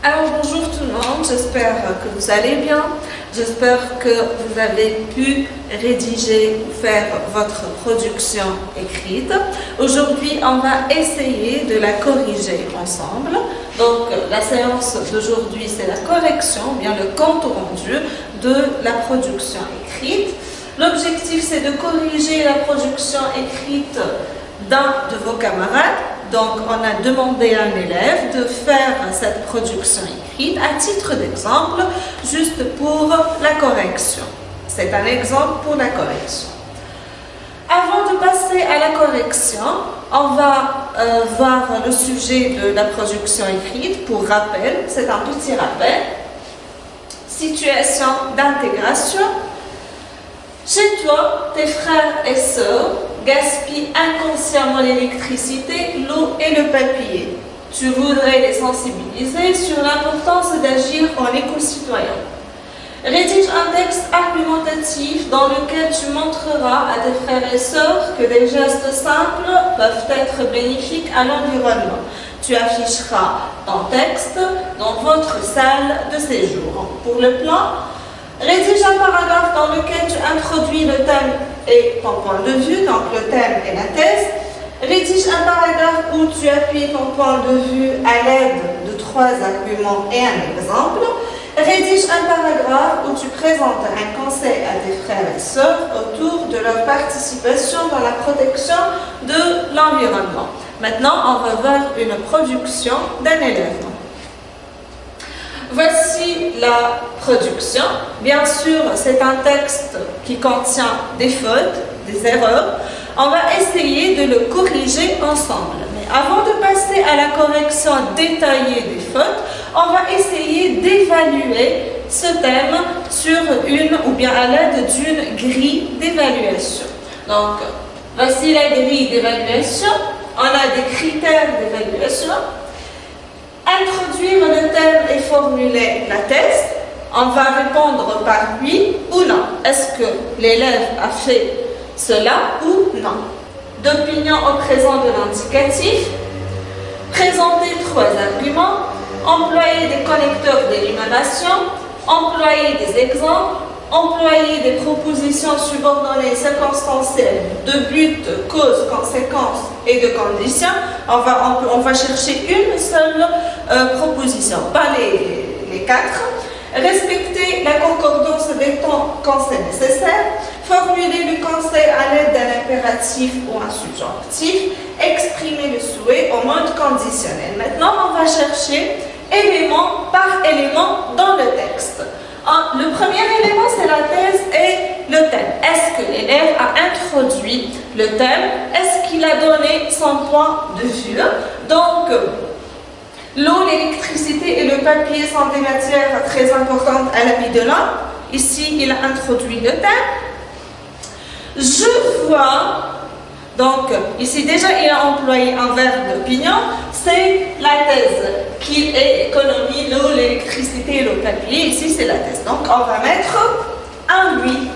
Alors bonjour tout le monde, j'espère que vous allez bien, j'espère que vous avez pu rédiger ou faire votre production écrite. Aujourd'hui, on va essayer de la corriger ensemble. Donc la séance d'aujourd'hui, c'est la correction, bien le compte rendu de la production écrite. L'objectif, c'est de corriger la production écrite d'un de vos camarades. Donc, on a demandé à un élève de faire cette production écrite à titre d'exemple, juste pour la correction. C'est un exemple pour la correction. Avant de passer à la correction, on va voir le sujet de la production écrite pour rappel. C'est un petit rappel. Situation d'intégration. Chez toi, tes frères et sœurs gaspillent inconsciemment l'électricité, l'eau et le papier. Tu voudrais les sensibiliser sur l'importance d'agir en éco-citoyen. Rédige un texte argumentatif dans lequel tu montreras à tes frères et sœurs que des gestes simples peuvent être bénéfiques à l'environnement. Tu afficheras ton texte dans votre salle de séjour. Pour le plan, rédige un paragraphe dans lequel tu introduis le thème et ton point de vue, donc le thème et la thèse. Rédige un paragraphe où tu appuies ton point de vue à l'aide de 3 arguments et un exemple. Rédige un paragraphe où tu présentes un conseil à tes frères et sœurs autour de leur participation dans la protection de l'environnement. Maintenant, on va voir une production d'un élève. Voici la production. Bien sûr, c'est un texte qui contient des fautes, des erreurs. On va essayer de le corriger ensemble. Mais avant de passer à la correction détaillée des fautes, on va essayer d'évaluer ce thème sur une ou bien à l'aide d'une grille d'évaluation. Donc, voici la grille d'évaluation. On a des critères d'évaluation. Introduire le thème et formuler la thèse. On va répondre par oui ou non. Est-ce que l'élève a fait cela ou non? D'opinion au présent de l'indicatif. Présenter 3 arguments. Employer des connecteurs d'énumération. Employer des exemples. Employer des propositions subordonnées circonstancielles de but, cause, conséquence et de condition. On va chercher une seule proposition, pas les 4. Respecter la concordance des temps quand c'est nécessaire. Formuler le conseil à l'aide d'un impératif ou un subjonctif. Exprimer le souhait au mode conditionnel. Maintenant, on va chercher élément par élément dans le texte. Le premier élément, c'est la thèse et le thème. Est-ce que l'élève a introduit le thème? Est-ce qu'il a donné son point de vue? Donc, l'eau, l'électricité et le papier sont des matières très importantes à la vie de l'homme. Ici, il a introduit le thème. Je vois, donc ici déjà il a employé un verbe d'opinion, c'est la thèse qui est économie, l'eau, l'électricité et le papier. Ici c'est la thèse. Donc on va mettre un oui.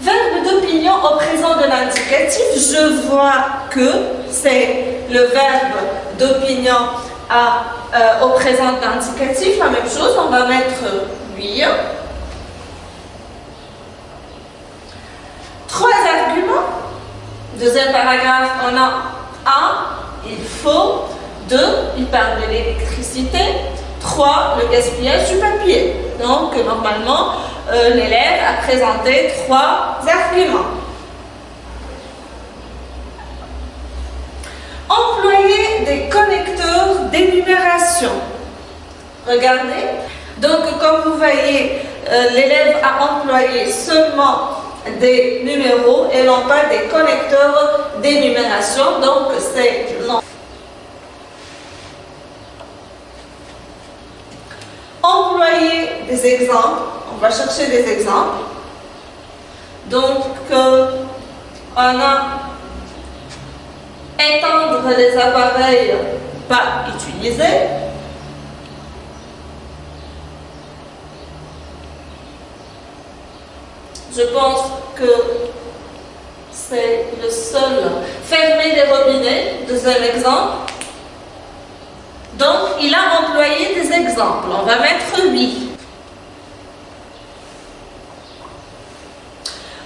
Verbe d'opinion au présent de l'indicatif, je vois que c'est le verbe d'opinion au présent de l'indicatif. La même chose, on va mettre oui. 3 arguments. Deuxième paragraphe, on a 1, il faut. 2, il parle de l'électricité. 3, le gaspillage du papier. Donc, normalement, l'élève a présenté 3 arguments. Employer des connecteurs d'énumération. Regardez. Donc, comme vous voyez, l'élève a employé seulement des numéros et non pas des connecteurs d'énumération. Donc, c'est non. Employer des exemples. On va chercher des exemples. Donc, on a éteindre les appareils pas utilisés. Je pense que c'est le seul. Fermer les robinets, deuxième exemple. Donc, il a employé des exemples. On va mettre oui.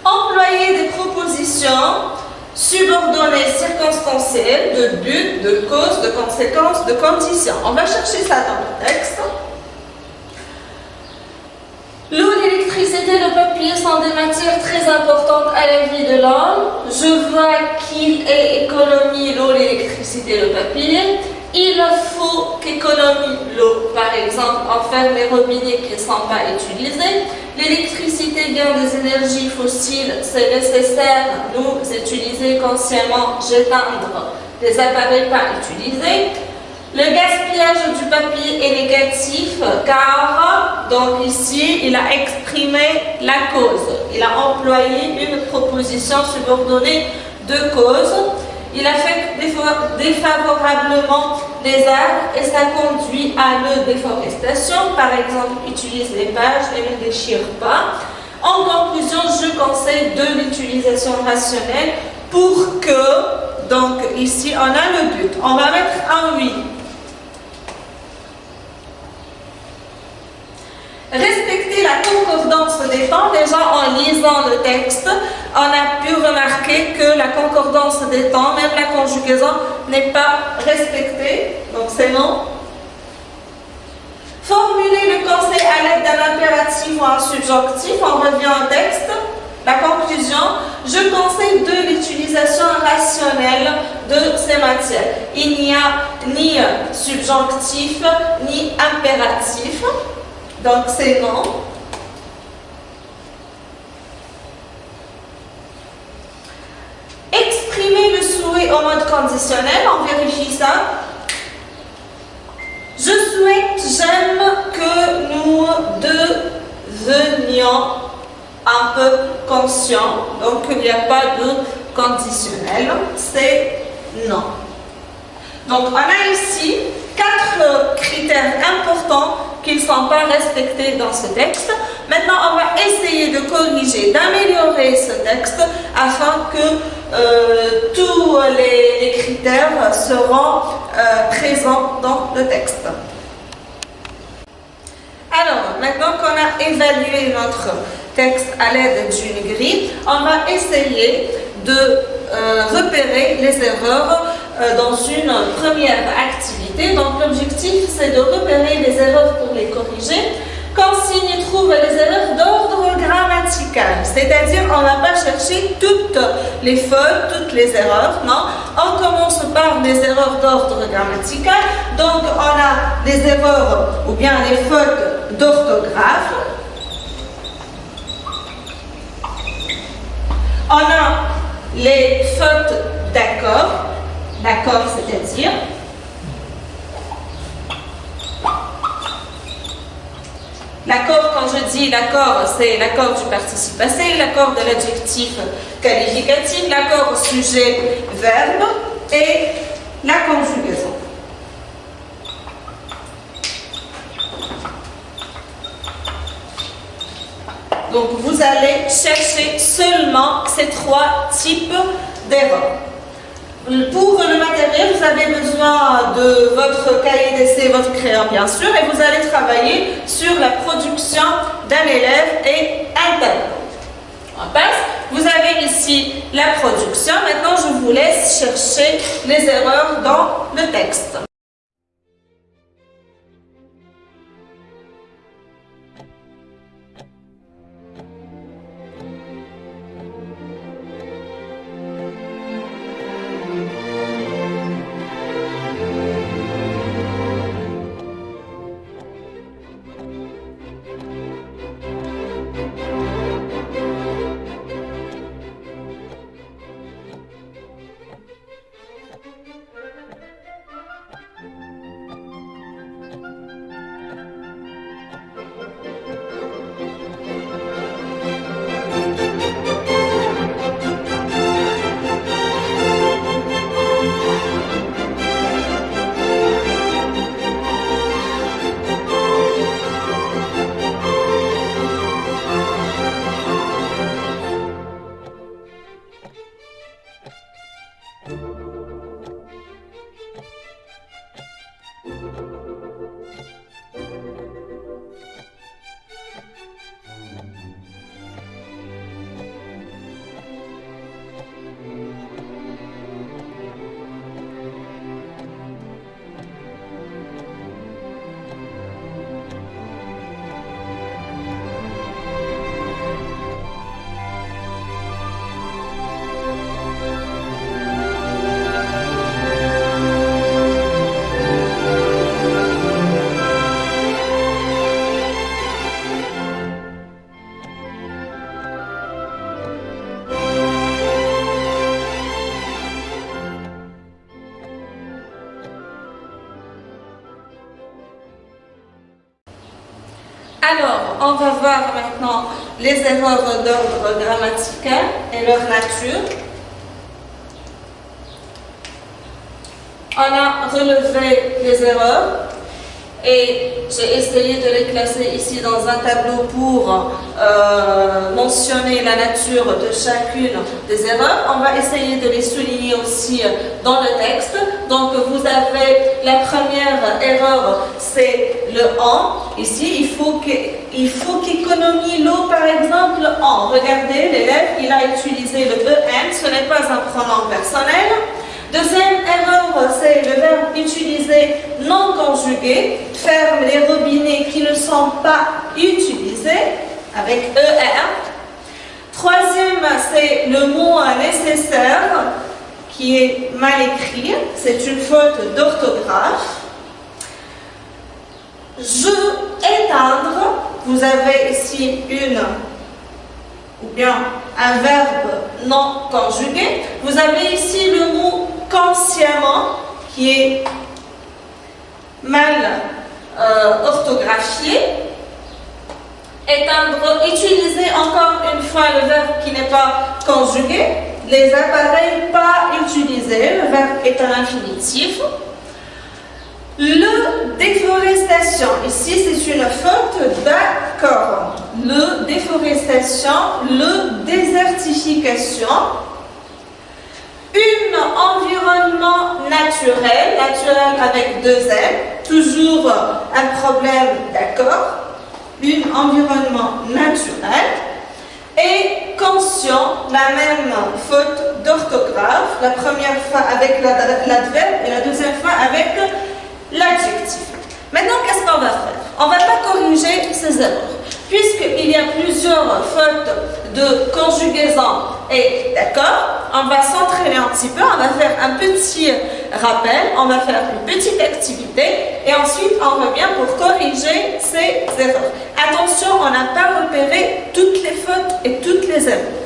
Employer des propositions subordonnées circonstancielles de but, de cause, de conséquence, de condition. On va chercher ça dans le texte. L'eau, l'électricité, le papier sont des matières très importantes à la vie de l'homme. Je vois qu'il est économie l'eau, l'électricité, le papier. Il faut qu'économie l'eau, par exemple, en faire les robinets qui ne sont pas utilisés. L'électricité vient des énergies fossiles, c'est nécessaire nous utiliser consciemment, j'éteindre les appareils pas utilisés. Le gaspillage du papier est négatif car, donc ici, il a exprimé la cause. Il a employé une proposition subordonnée de cause. Il affecte défavorablement les arbres et ça conduit à la déforestation. Par exemple, utilise les pages et ne déchire pas. En conclusion, je conseille de l'utilisation rationnelle pour que, donc ici, on a le but. On va mettre un oui. Respecter la concordance des temps, déjà en lisant le texte, on a pu remarquer que la concordance des temps, même la conjugaison, n'est pas respectée, donc c'est non. Formuler le conseil à l'aide d'un impératif ou un subjonctif, on revient au texte. La conclusion, je conseille de l'utilisation rationnelle de ces matières. Il n'y a ni subjonctif, ni impératif. Donc, c'est non. Exprimer le souhait au mode conditionnel, on vérifie ça. Je souhaite, j'aime que nous devenions un peu conscients. Donc, il n'y a pas de conditionnel, c'est non. Donc, on a ici 4 critères importants qui ne sont pas respectés dans ce texte. Maintenant, on va essayer de corriger, d'améliorer ce texte afin que tous les critères seront présents dans le texte. Alors, maintenant qu'on a évalué notre texte à l'aide d'une grille, on va essayer de repérer les erreurs dans une première activité. Donc l'objectif c'est de repérer les erreurs pour les corriger. Consigne trouve les erreurs d'ordre grammatical, c'est-à-dire on ne va pas chercher toutes les fautes, toutes les erreurs, non. On commence par les erreurs d'ordre grammatical. Donc on a les erreurs ou bien les fautes d'orthographe. On a les fautes d'accord. D'accord, c'est-à-dire l'accord, quand je dis l'accord, c'est l'accord du participe passé, l'accord de l'adjectif qualificatif, l'accord sujet-verbe et la conjugaison. Donc, vous allez chercher seulement ces 3 types d'erreurs. Pour le matériel, vous avez besoin de votre cahier d'essai, votre crayon bien sûr, et vous allez travailler sur la production d'un élève et un tableau. On passe. Vous avez ici la production. Maintenant, je vous laisse chercher les erreurs dans le texte. Alors, on va voir maintenant les erreurs d'ordre grammatical et leur nature. On a relevé les erreurs et j'ai essayé de les classer ici dans un tableau pour mentionner la nature de chacune des erreurs. On va essayer de les souligner aussi dans le texte. Donc vous avez la première erreur, c'est le en. Ici, il faut qu'économie l'eau, par exemple, en. Regardez, l'élève, il a utilisé le en, ce n'est pas un pronom personnel. Deuxième erreur, c'est le verbe utilisé non conjugué. Ferme les robinets qui ne sont pas utilisés avec ER. Troisième, c'est le mot nécessaire qui est mal écrit. C'est une faute d'orthographe. Je, éteindre. Vous avez ici un verbe non conjugué. Vous avez ici le mot consciemment qui est mal orthographié. Éteindre, utiliser encore une fois le verbe qui n'est pas conjugué. Les appareils pas utilisés, le verbe est un infinitif. Le déforestation, ici c'est une faute d'accord. Le déforestation, le désertification. Environnement naturel, naturel avec deux L, toujours un problème d'accord. Environnement naturel. Et conscient, la même faute d'orthographe, la première fois avec l'adverbe et la deuxième fois avec l'adjectif. Maintenant, qu'est-ce qu'on va faire? On ne va pas corriger ces erreurs. Puisqu'il y a plusieurs fautes de conjugaison et d'accord, on va s'entraîner un petit peu, on va faire un petit rappel, on va faire une petite activité et ensuite on revient pour corriger ces erreurs. Attention, on n'a pas repéré toutes les fautes et toutes les erreurs.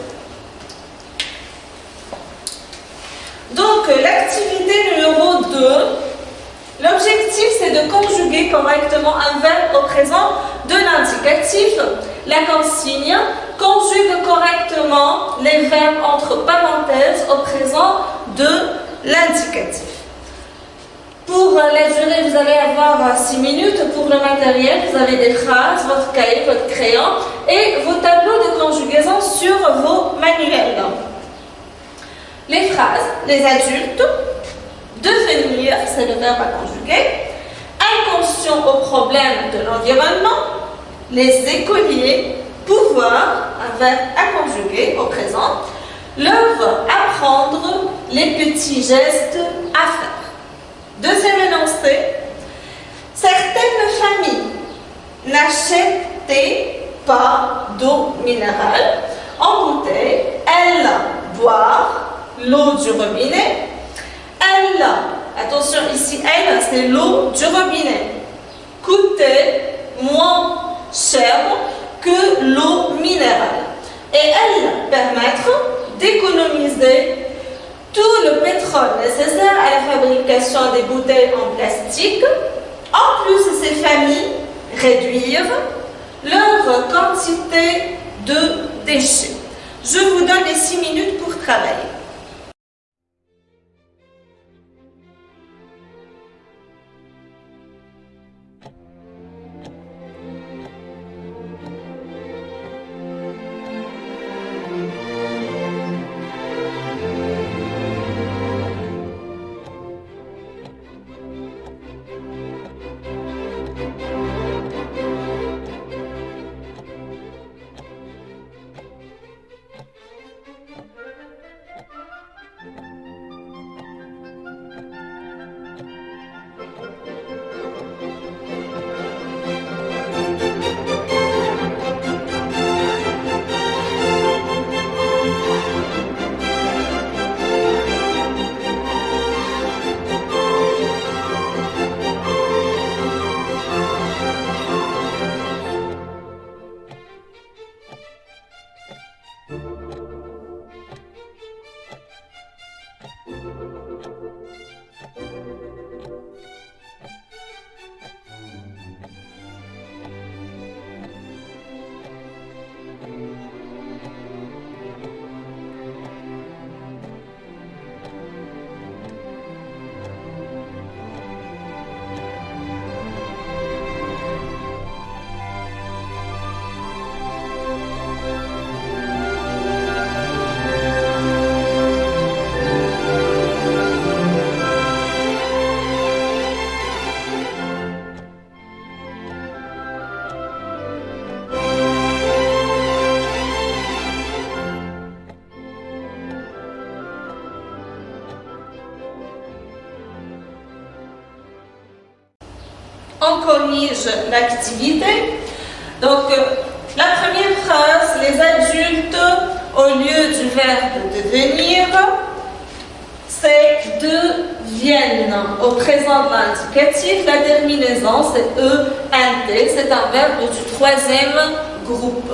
Donc, l'activité numéro 2, l'objectif, c'est de conjuguer correctement un verbe au présent de l'indicatif. La consigne conjugue correctement les verbes entre parenthèses au présent de l'indicatif. Pour la durée, vous allez avoir 6 minutes. Pour le matériel, vous avez des phrases, votre cahier, votre crayon et vos tableaux de conjugaison sur vos manuels. Les phrases, les adultes. Devenir, c'est le verbe à conjuguer. Inconscient au problème de l'environnement. Les écoliers. Pouvoir, un verbe à conjuguer au présent. Leur apprendre les petits gestes à faire. Deuxième énoncé. Certaines familles n'achetaient pas d'eau minérale en bouteille. Elles boivent l'eau du robinet. Elle, attention ici, elle, c'est l'eau du robinet, coûtait moins cher que l'eau minérale. Et elle permettre d'économiser tout le pétrole nécessaire à la fabrication des bouteilles en plastique. En plus, ces familles réduire leur quantité de déchets. Je vous donne les 6 minutes pour travailler. qu'on corrige l'activité. Donc, la première phrase, les adultes, au lieu du verbe devenir, c'est deviennent. Au présent de l'indicatif, la terminaison, c'est ENT, c'est un verbe du troisième groupe.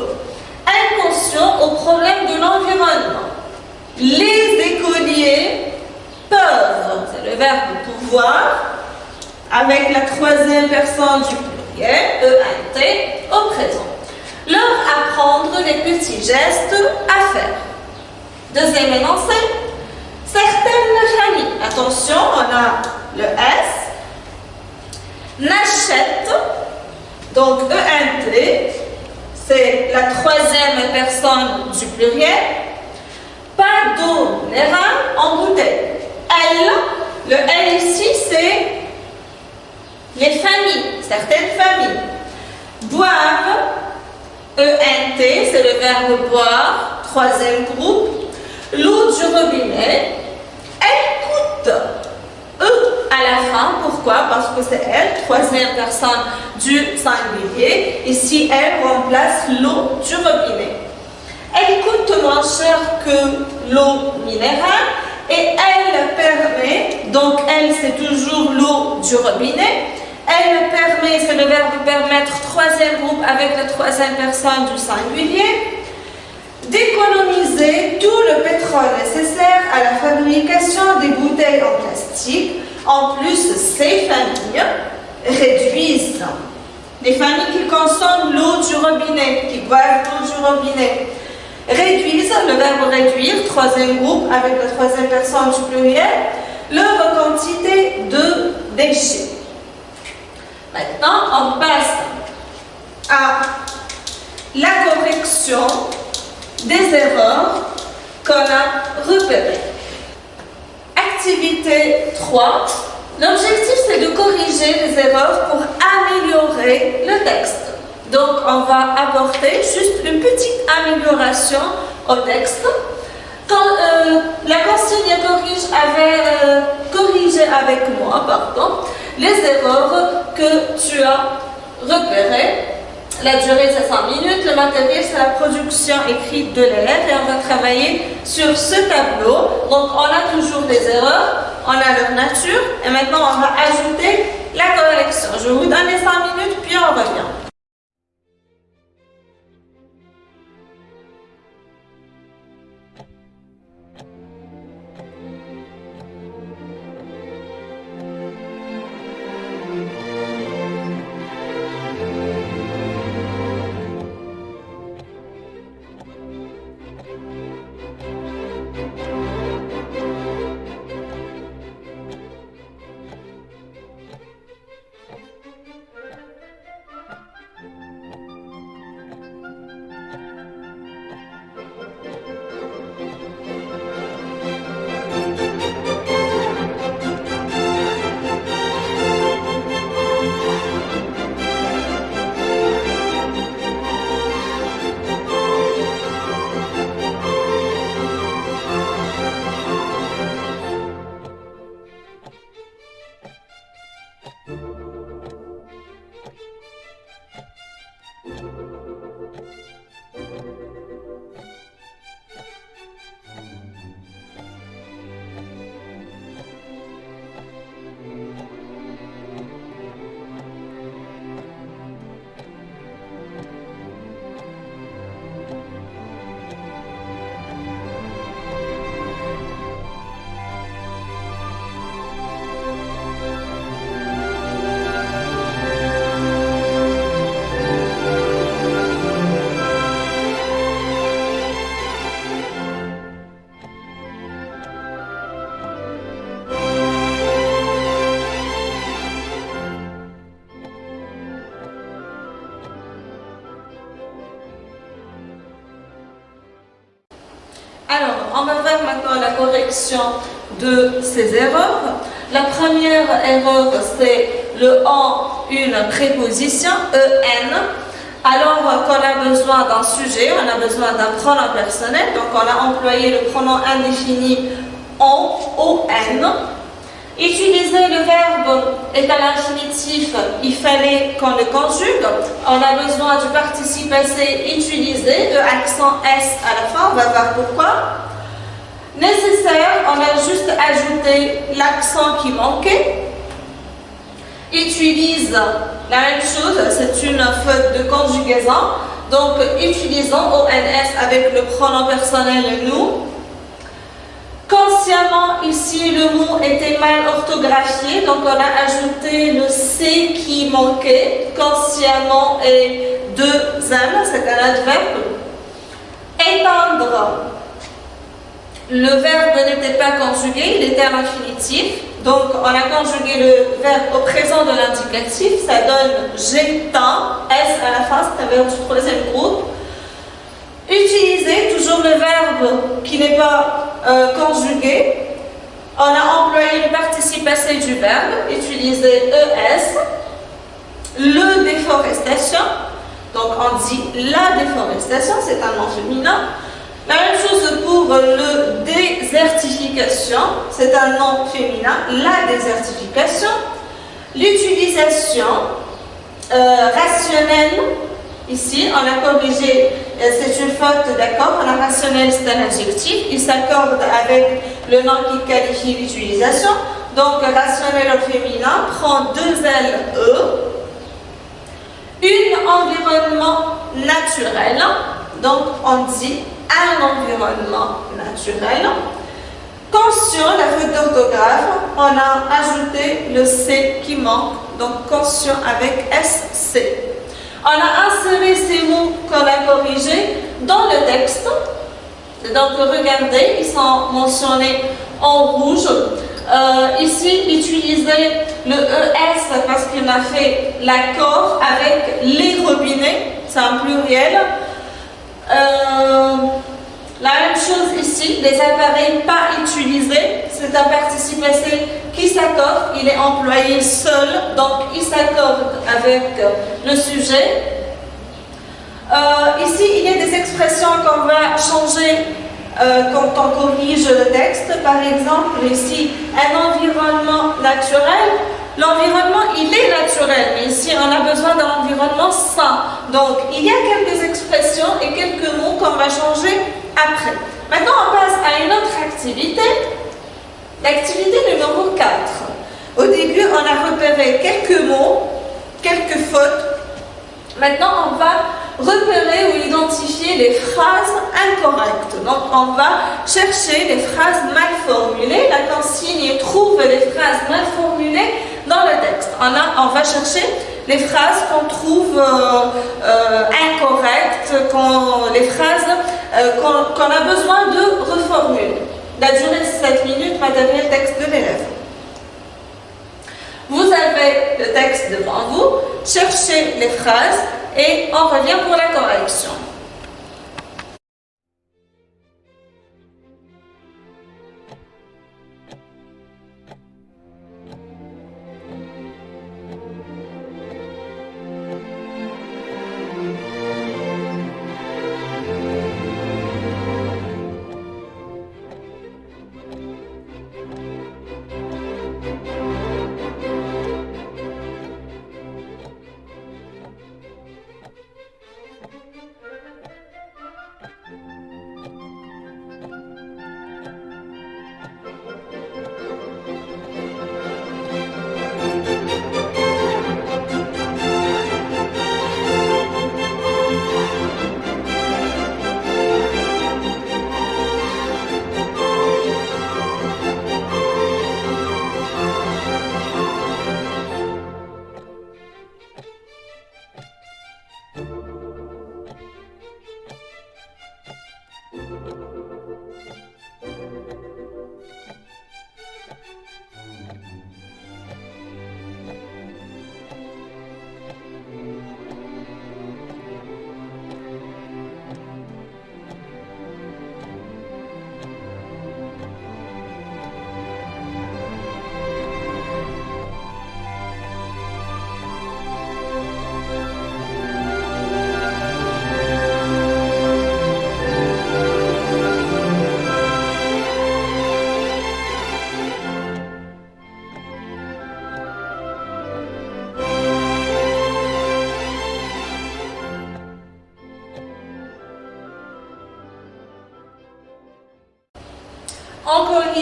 Inconscient au problème de l'environnement. Les écoliers peuvent, c'est le verbe pouvoir, avec la troisième personne du pluriel, ENT, au présent. Leur apprendre les petits gestes à faire. Deuxième énoncé, certaines familles, attention, on a le S, n'achètent, donc ENT, c'est la troisième personne du pluriel, pas d'eau minérale en bouteille. Elle, le L ici, c'est les familles, certaines familles. Boivent, ENT, c'est le verbe boire, troisième groupe. L'eau du robinet, elle coûte. E à la fin, pourquoi? Parce que c'est elle, troisième personne du singulier. Ici, elle remplace l'eau du robinet. Elle coûte moins cher que l'eau minérale et elle permet, donc elle c'est toujours l'eau du robinet, elle permet, c'est le verbe permettre, troisième groupe avec la troisième personne du singulier, d'économiser tout le pétrole nécessaire à la fabrication des bouteilles en plastique. En plus, ces familles réduisent. Les familles qui consomment l'eau du robinet, qui boivent l'eau du robinet, réduisent, le verbe réduire, troisième groupe avec la troisième personne du pluriel, leur quantité de déchets. Maintenant, on passe à la correction des erreurs qu'on a repérées. Activité 3. L'objectif, c'est de corriger les erreurs pour améliorer le texte. Donc, on va apporter juste une petite amélioration au texte. Quand la consigne avait corrigé avec moi, les erreurs que tu as repérées. La durée, c'est 5 minutes. Le matériel, c'est la production écrite de l'élève. Et on va travailler sur ce tableau. Donc, on a toujours des erreurs. On a leur nature. Et maintenant, on va ajouter la correction. Je vais vous donner 5 minutes, puis on revient. Alors, on va voir maintenant la correction de ces erreurs. La première erreur, c'est le en une préposition, en. Alors qu'on a besoin d'un sujet, on a besoin d'un pronom personnel, donc on a employé le pronom indéfini en, on. Utiliser le verbe est à l'infinitif, il fallait qu'on le conjugue. On a besoin du participe passé utilisé, de accent S à la fin, on va voir pourquoi. Nécessaire, on a juste ajouté l'accent qui manquait. Utilise, la même chose, c'est une faute de conjugaison. Donc, utilisons ONS avec le pronom personnel nous. Consciemment, ici, le mot était mal orthographié, donc on a ajouté le C qui manquait. Consciemment et deux M, c'est un adverbe. Étendre, le verbe n'était pas conjugué, il était à l'infinitif. Donc, on a conjugué le verbe au présent de l'indicatif, ça donne j'éteins, S à la fin, c'est un verbe du troisième groupe. Utiliser, toujours le verbe qui n'est pas conjugué. On a employé le participe passé du verbe, utiliser ES. Le déforestation, donc on dit la déforestation, c'est un nom féminin. La même chose pour le désertification, c'est un nom féminin, la désertification. L'utilisation rationnelle, ici on a corrigé, c'est une faute, d'accord, on a rationnel, c'est un adjectif, il s'accorde avec le nom qui qualifie l'utilisation. Donc rationnel au féminin prend deux L, E. Un environnement naturel, donc on dit un environnement naturel. Conscient, la faute d'orthographe, on a ajouté le C qui manque, donc conscient avec SC. On a inséré ces mots qu'on a corrigés dans le texte. Donc regardez, ils sont mentionnés en rouge. Ici, utiliser le ES parce qu'on a fait l'accord avec les robinets, c'est un pluriel. La même chose ici, les appareils pas utilisés, c'est un participe passé qui s'accorde, il est employé seul, donc il s'accorde avec le sujet. Ici, il y a des expressions qu'on va changer quand on corrige le texte. Par exemple, ici, un environnement naturel. L'environnement, il est naturel, mais ici, on a besoin d'un environnement sain. Donc, il y a quelques expressions et quelques mots qu'on va changer après. Maintenant, on passe à une autre activité. L'activité numéro 4. Au début, on a repéré quelques mots, quelques fautes. Maintenant, on va repérer ou identifier les phrases incorrectes. Donc, on va chercher les phrases mal formulées. La consigne trouve les phrases mal formulées dans le texte. On va chercher les phrases qu'on trouve incorrectes, les phrases qu'on a besoin de reformuler. La durée de 7 minutes va devenir le texte de l'élève. Vous avez le texte devant vous, cherchez les phrases et on revient pour la correction.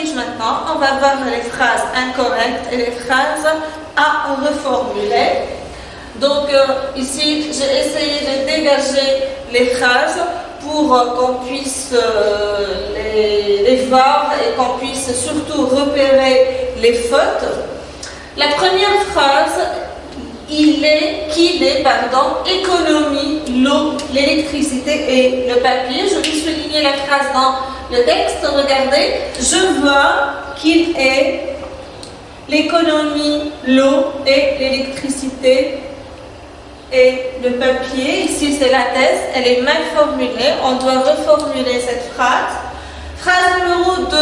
corrige maintenant. On va voir les phrases incorrectes et les phrases à reformuler. Donc ici, j'ai essayé de dégager les phrases pour qu'on puisse les voir et qu'on puisse surtout repérer les fautes. La première phrase, qu'il économie l'eau, l'électricité et le papier. Je vais souligner la phrase dans le texte. Regardez, je vois qu'il est l'économie, l'eau et l'électricité et le papier. Ici, c'est la thèse. Elle est mal formulée. On doit reformuler cette phrase. Phrase numéro 2.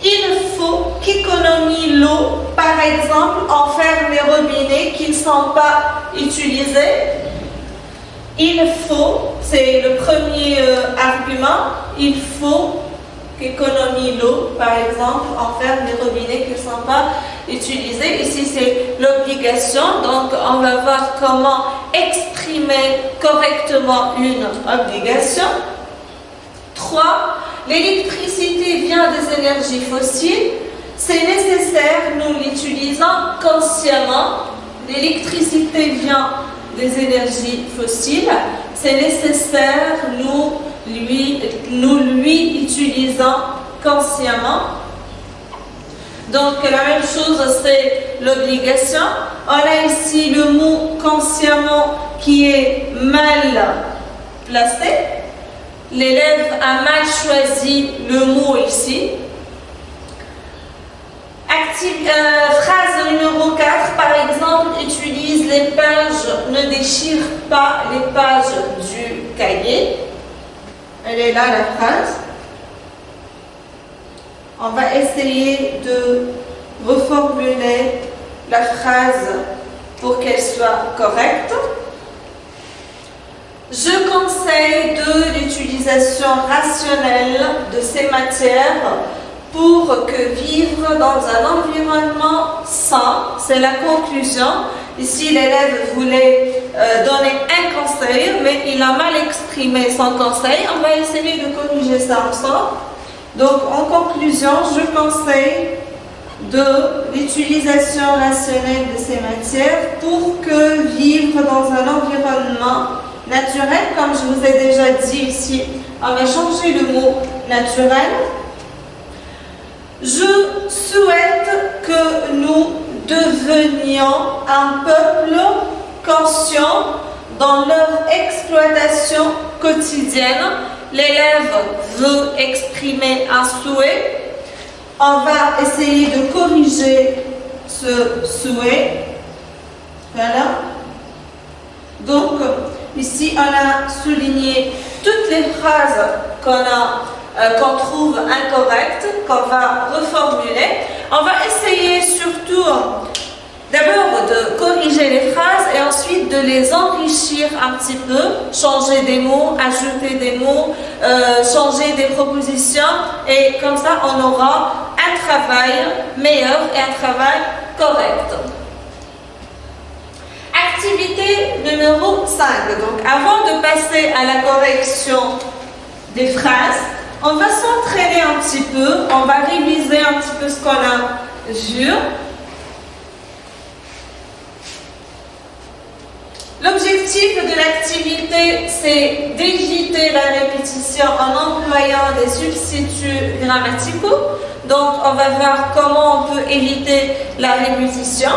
Il faut qu'économie l'eau, par exemple, en faire les robinets qui ne sont pas utilisés. Il faut, c'est le premier argument, il faut qu'économie l'eau, par exemple, en faire les robinets qui ne sont pas utilisés. Ici, c'est l'obligation, donc on va voir comment exprimer correctement une obligation. 3. L'électricité vient des énergies fossiles. C'est nécessaire, nous l'utilisons consciemment. L'électricité vient des énergies fossiles. C'est nécessaire, nous lui utilisons consciemment. Donc la même chose, c'est l'obligation. On a ici le mot consciemment qui est mal placé. L'élève a mal choisi le mot ici. Phrase numéro 4, par exemple, utilise les pages, ne déchire pas les pages du cahier. Elle est là la phrase. On va essayer de reformuler la phrase pour qu'elle soit correcte. Je conseille de l'utilisation rationnelle de ces matières pour que vivre dans un environnement sain. C'est la conclusion. Ici, l'élève voulait donner un conseil, mais il a mal exprimé son conseil. On va essayer de corriger ça ensemble. Donc, en conclusion, je conseille de l'utilisation rationnelle de ces matières pour que vivre dans un environnement naturel, comme je vous ai déjà dit ici, on va changer le mot naturel. Je souhaite que nous devenions un peuple conscient dans leur exploitation quotidienne. L'élève veut exprimer un souhait. On va essayer de corriger ce souhait. Voilà. Donc, ici, on a souligné toutes les phrases qu'on trouve incorrectes, qu'on va reformuler. On va essayer surtout d'abord de corriger les phrases et ensuite de les enrichir un petit peu, changer des mots, ajouter des mots, changer des propositions et comme ça on aura un travail meilleur et un travail correct. Activité numéro 5. Donc, avant de passer à la correction des phrases, on va s'entraîner un petit peu, on va réviser un petit peu ce qu'on a vu. L'objectif de l'activité, c'est d'éviter la répétition en employant des substituts grammaticaux. Donc, on va voir comment on peut éviter la répétition.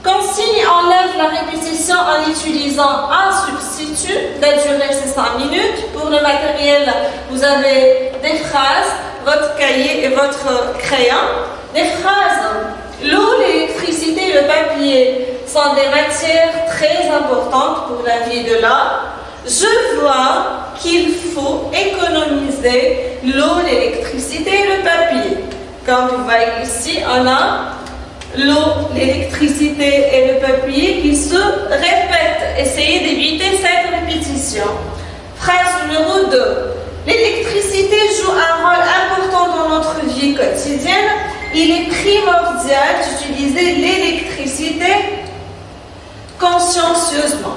Consigne enlève la répétition en utilisant un substitut. La durée, c'est 5 minutes. Pour le matériel, vous avez des phrases, votre cahier et votre crayon. Les phrases, l'eau, l'électricité et le papier sont des matières très importantes pour la vie de l'homme. Je vois qu'il faut économiser l'eau, l'électricité et le papier. Comme vous voyez ici, on a l'eau, l'électricité et le papier qui se répètent. Essayez d'éviter cette répétition. Phrase numéro 2. L'électricité joue un rôle important dans notre vie quotidienne. Il est primordial d'utiliser l'électricité consciencieusement.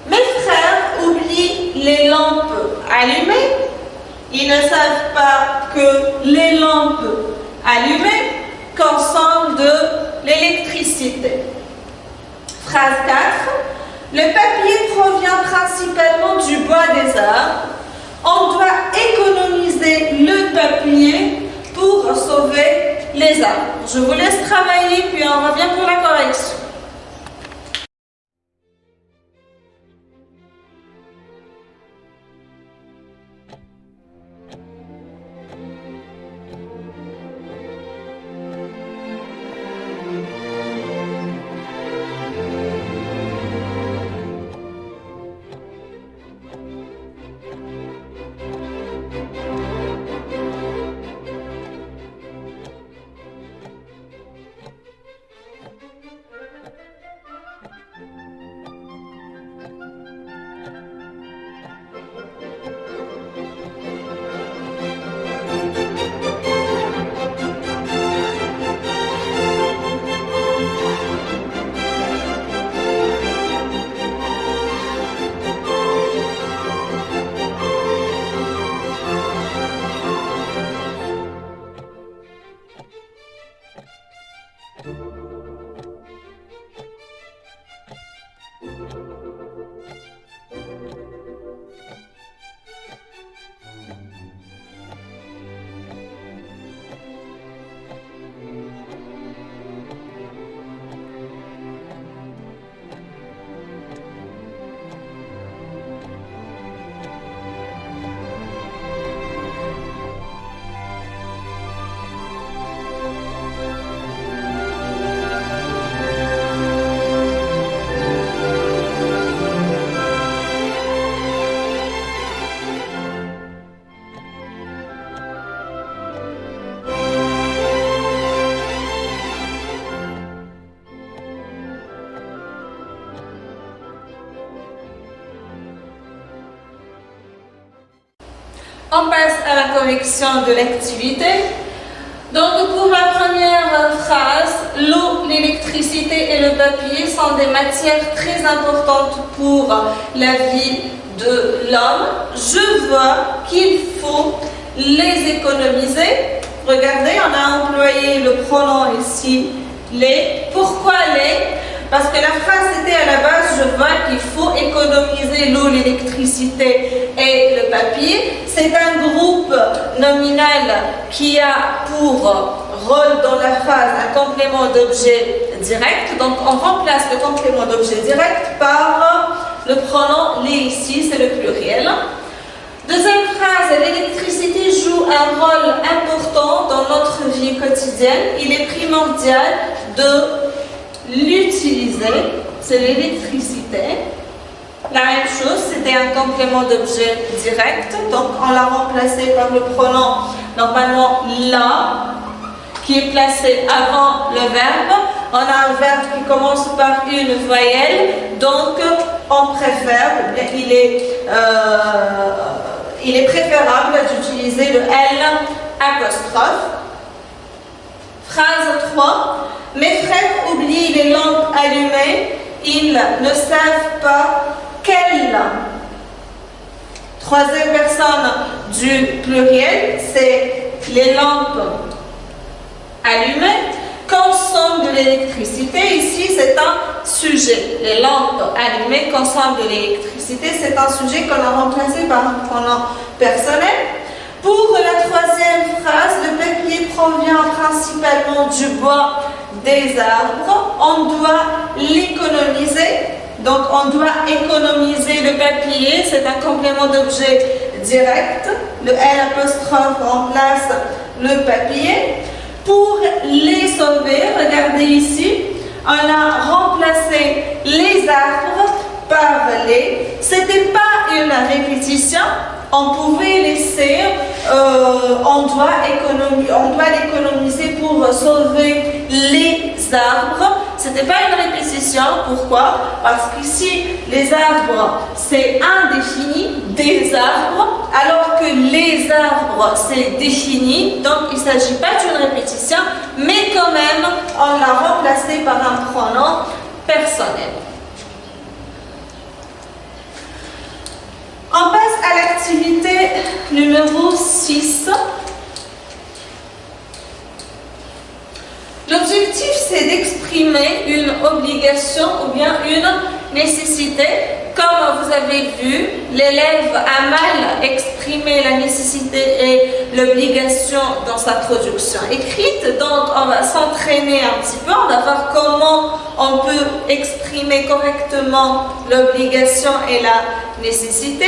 Mes frères oublient les lampes allumées. Ils ne savent pas que les lampes allumées consomment de l'électricité. Phrase 4. Le papier provient principalement du bois des arbres. On doit économiser le papier pour sauver les arbres. Je vous laisse travailler, puis on revient pour la correction. On passe à la correction de l'activité. Donc pour la première phrase, l'eau, l'électricité et le papier sont des matières très importantes pour la vie de l'homme. Je vois qu'il faut les économiser. Regardez, on a employé le pronom ici, les. Pourquoi les? Parce que la phrase était à la base, je vois qu'il faut économiser l'eau, l'électricité et le papier. C'est un groupe nominal qui a pour rôle dans la phrase un complément d'objet direct. Donc on remplace le complément d'objet direct par le pronom les ici, c'est le pluriel. Deuxième phrase, l'électricité joue un rôle important dans notre vie quotidienne. Il est primordial de l'utiliser, c'est l'électricité. La même chose, c'était un complément d'objet direct, donc on l'a remplacé par le pronom, normalement la, qui est placé avant le verbe. On a un verbe qui commence par une voyelle, donc on préfère, il est préférable d'utiliser le L apostrophe. Phrase 3. Mes frères oublient les lampes allumées, ils ne savent pas quelle. Troisième personne du pluriel, c'est les lampes allumées consomment de l'électricité. Ici, c'est un sujet. Les lampes allumées consomment de l'électricité. C'est un sujet qu'on a remplacé par un pronom personnel. Pour la troisième phrase, le papier provient principalement du bois des arbres. On doit l'économiser. Donc, on doit économiser le papier. C'est un complément d'objet direct. Le L apostrophe remplace le papier. Pour les sauver, regardez ici, on a remplacé les arbres par les. C'était pas une répétition. On pouvait laisser, on doit l'économiser pour sauver les arbres. C'était pas une répétition. Pourquoi? Parce qu'ici, les arbres, c'est indéfini, des arbres, alors que les arbres, c'est défini. Donc, il ne s'agit pas d'une répétition, mais quand même, on l'a remplacé par un pronom personnel. On passe à l'activité numéro 6. L'objectif, c'est d'exprimer une obligation ou bien une nécessité. Comme vous avez vu, l'élève a mal exprimé la nécessité et l'obligation dans sa production écrite. Donc, on va s'entraîner un petit peu, on va voir comment on peut exprimer correctement l'obligation et la nécessité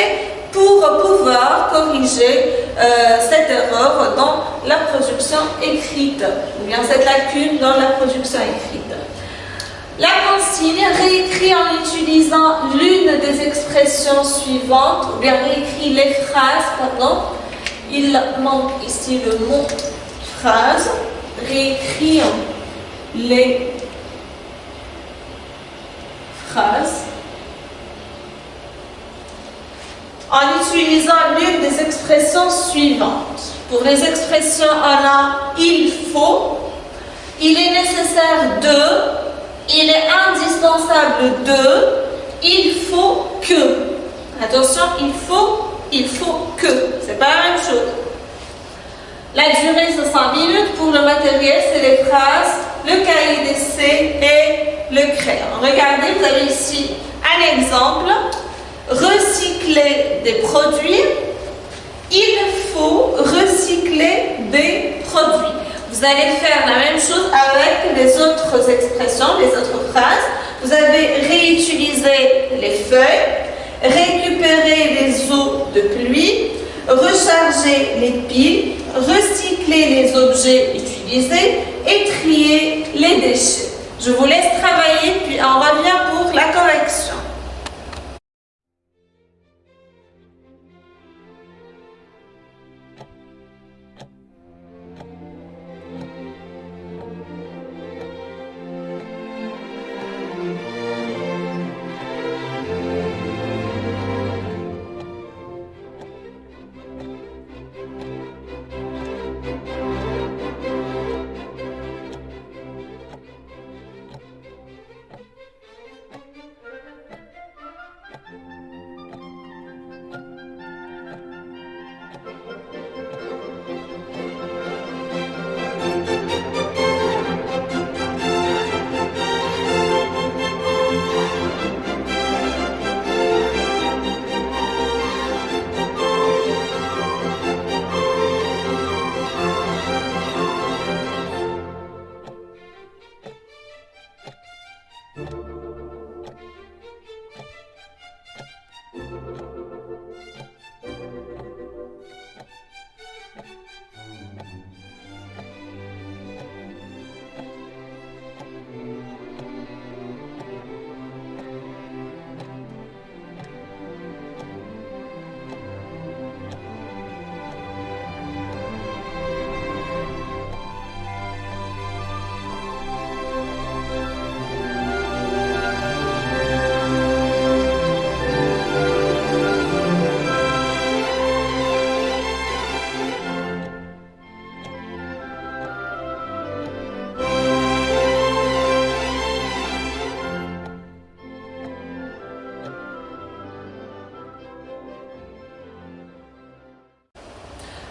pour pouvoir corriger cette erreur dans la production écrite, ou bien cette lacune dans la production écrite. La consigne réécrit en utilisant l'une des expressions suivantes, ou bien réécrit les phrases, pardon. Il manque ici le mot phrase. Réécrire les phrases en utilisant l'une des expressions suivantes. Pour les expressions, on a il faut, il est nécessaire de, il est indispensable de, il faut que. Attention, il faut que. C'est pas la même chose. La durée, c'est 5 minutes. Pour le matériel, c'est les phrases, le cahier d'essai et le crayon. Regardez, vous avez ici un exemple. Recycler des produits. Il faut recycler des produits. Vous allez faire la même chose avec les autres expressions, les autres phrases. Vous avez réutilisé les feuilles, récupérer les eaux de pluie, recharger les piles, recycler les objets utilisés et trier les déchets. Je vous laisse travailler, puis on revient pour la correction.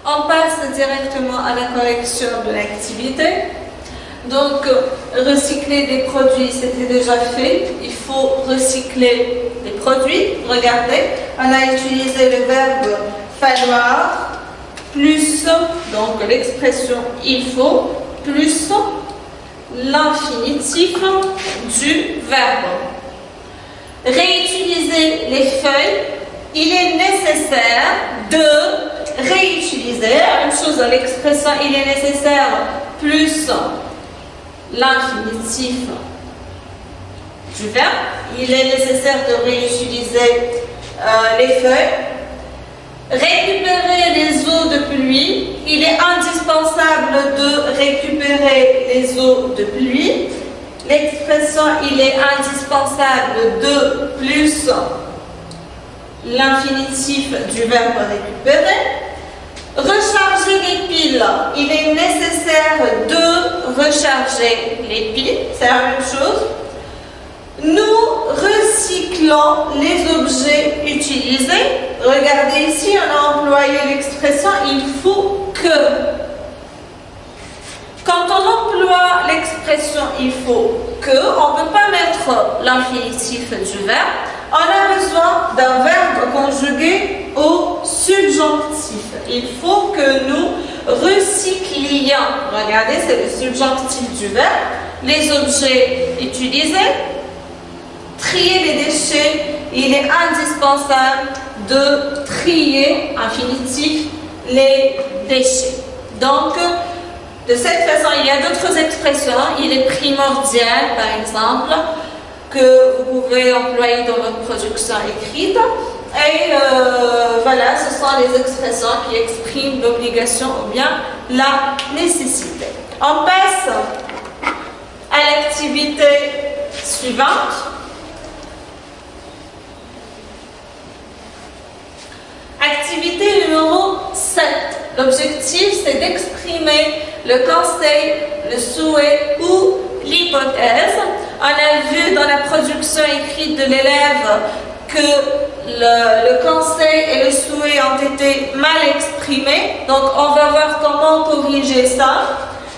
On passe directement à la correction de l'activité. Donc, recycler des produits, c'était déjà fait. Il faut recycler des produits. Regardez, on a utilisé le verbe falloir, plus, donc l'expression il faut, plus l'infinitif du verbe. Réutiliser les feuilles, il est nécessaire de réutiliser, la même chose dans l'expression il est nécessaire plus l'infinitif du verbe, il est nécessaire de réutiliser les feuilles. Récupérer les eaux de pluie, il est indispensable de récupérer les eaux de pluie. L'expression il est indispensable de plus l'infinitif du verbe récupérer. Recharger les piles, il est nécessaire de recharger les piles, c'est la même chose. Nous recyclant les objets utilisés. Regardez ici, on a employé l'expression « il faut que ». Quand on emploie l'expression « il faut que », on ne peut pas mettre l'infinitif du verbe. On a besoin d'un verbe conjugué au subjonctif. Il faut que nous recyclions. Regardez, c'est le subjonctif du verbe. Les objets utilisés, trier les déchets. Il est indispensable de trier, infinitif, les déchets. Donc, de cette façon, il y a d'autres expressions. Il est primordial, par exemple, que vous pouvez employer dans votre production écrite. Et voilà, ce sont les expressions qui expriment l'obligation ou bien la nécessité. On passe à l'activité suivante. Activité numéro 7. L'objectif, c'est d'exprimer le conseil, le souhait ou l'hypothèse. On a vu dans la production écrite de l'élève que le conseil et le souhait ont été mal exprimés. Donc, on va voir comment corriger ça.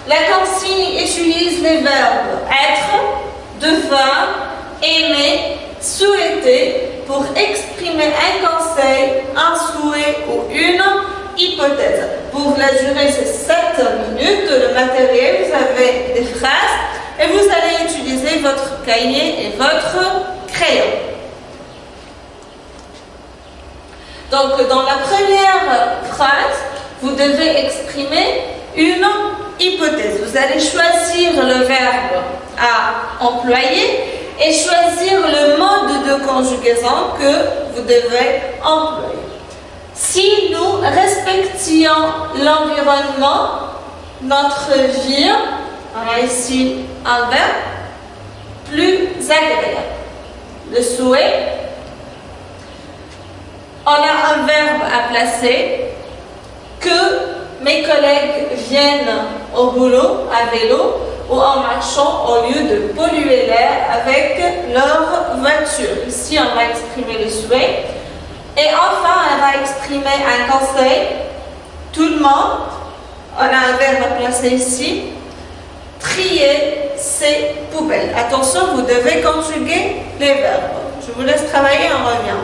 La consigne utilise les verbes être, devoir, aimer, souhaiter pour exprimer un conseil, un souhait ou une hypothèse. Pour la durée, c'est 7 minutes. Le matériel, vous avez des phrases et vous allez utiliser votre cahier et votre crayon. Donc, dans la première phrase, vous devez exprimer une hypothèse. Vous allez choisir le verbe à employer et choisir le mode de conjugaison que vous devez employer. Si nous respections l'environnement, notre vie, on a ici un verbe plus agréable. Le souhait, on a un verbe à placer, que mes collègues viennent au boulot à vélo ou en marchant au lieu de polluer l'air avec leur voiture. Ici, on va exprimer le souhait. Et enfin, on va exprimer un conseil. Tout le monde, on a un verbe à placer ici. Trier ses poubelles. Attention, vous devez conjuguer les verbes. Je vous laisse travailler, on revient.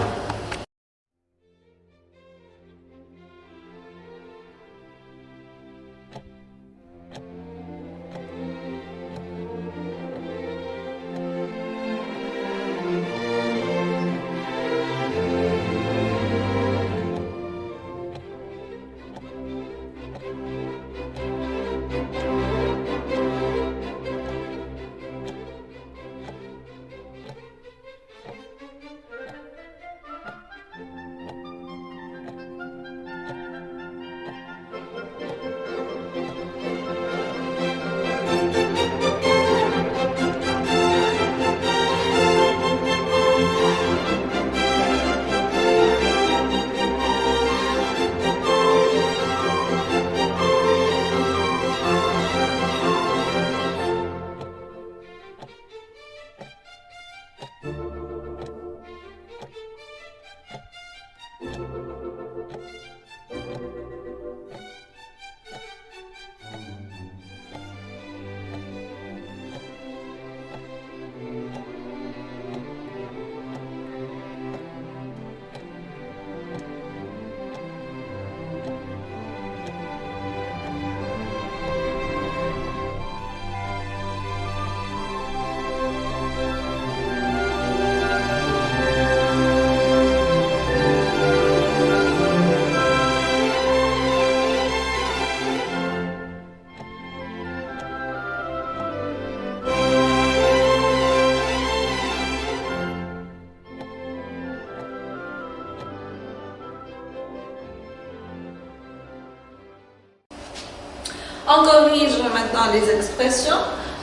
On corrige maintenant les expressions.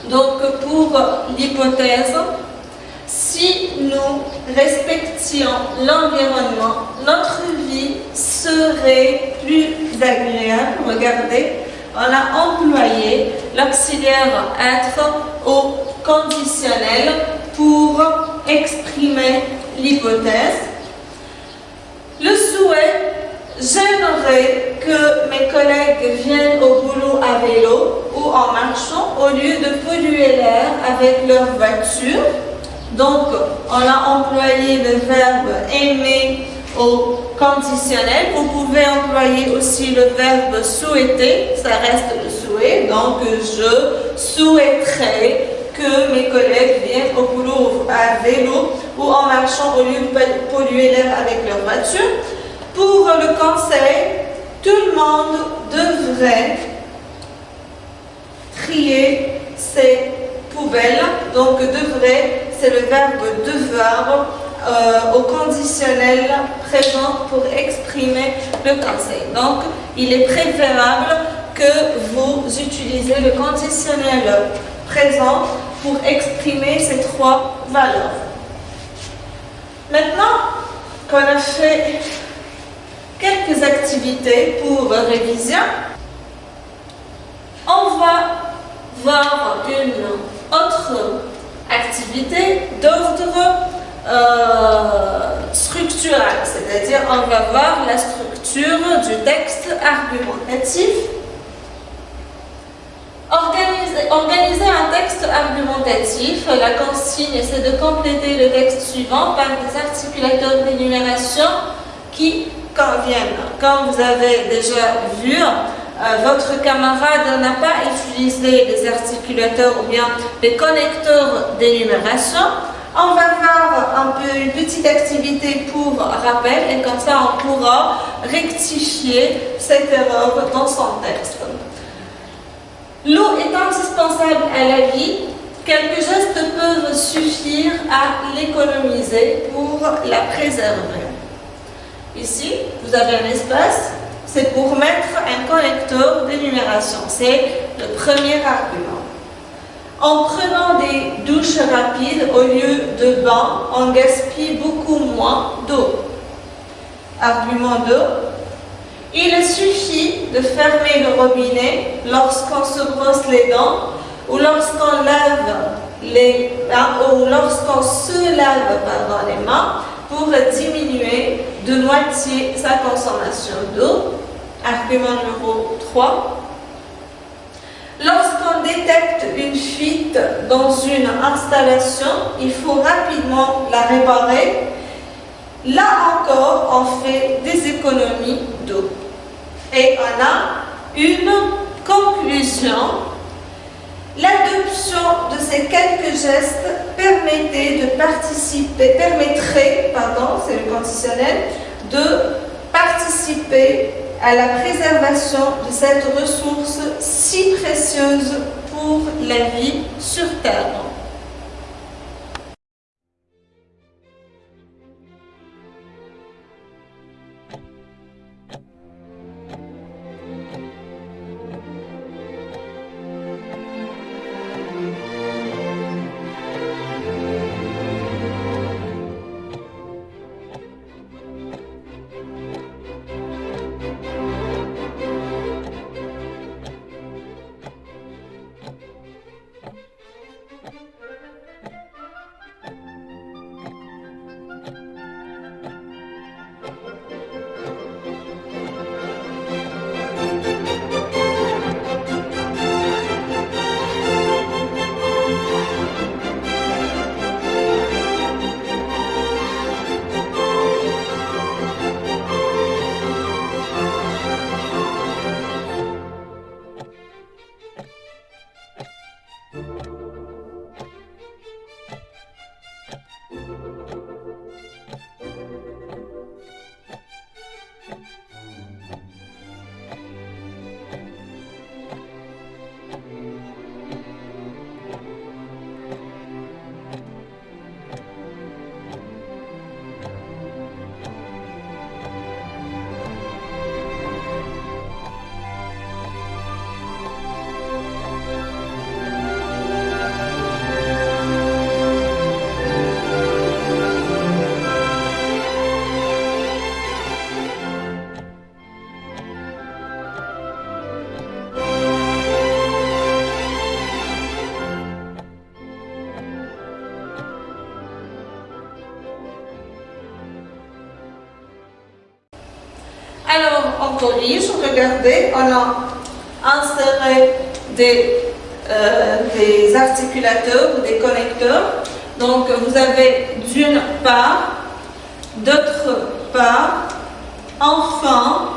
Donc, pour l'hypothèse, si nous respections l'environnement, notre vie serait plus agréable. Regardez, on a employé l'auxiliaire être au conditionnel pour exprimer l'hypothèse. Le souhait: j'aimerais que mes collègues viennent au boulot à vélo ou en marchant au lieu de polluer l'air avec leur voiture. Donc, on a employé le verbe aimer au conditionnel. Vous pouvez employer aussi le verbe souhaiter, ça reste le souhait. Donc, je souhaiterais que mes collègues viennent au boulot à vélo ou en marchant au lieu de polluer l'air avec leur voiture. Pour le conseil, tout le monde devrait trier ses poubelles. Donc, devrait, c'est le verbe devoir au conditionnel présent pour exprimer le conseil. Donc, il est préférable que vous utilisez le conditionnel présent pour exprimer ces trois valeurs. Maintenant qu'on a fait quelques activités pour révision, on va voir une autre activité d'ordre structural, c'est-à-dire on va voir la structure du texte argumentatif. Organiser un texte argumentatif, la consigne c'est de compléter le texte suivant par des articulateurs d'énumération qui conviennent. Comme vous avez déjà vu, votre camarade n'a pas utilisé les articulateurs ou bien les connecteurs d'énumération. On va voir un peu une petite activité pour rappel et comme ça on pourra rectifier cette erreur dans son texte. L'eau est indispensable à la vie. Quelques gestes peuvent suffire à l'économiser pour la préserver. Ici, vous avez un espace, c'est pour mettre un connecteur d'énumération. C'est le premier argument. En prenant des douches rapides au lieu de bains, on gaspille beaucoup moins d'eau. Argument 2. Il suffit de fermer le robinet lorsqu'on se brosse les dents ou lorsqu'on lave les mains ou lorsqu'on se lave les mains pour diminuer de moitié sa consommation d'eau. Argument numéro 3. Lorsqu'on détecte une fuite dans une installation, il faut rapidement la réparer. Là encore, on fait des économies d'eau. Et on a une conclusion. L'adoption de ces quelques gestes permettrait, c'est le conditionnel, de participer à la préservation de cette ressource si précieuse pour la vie sur Terre. You corrige. Regardez, on a inséré des articulateurs ou des connecteurs. Donc, vous avez d'une part, d'autre part, enfin,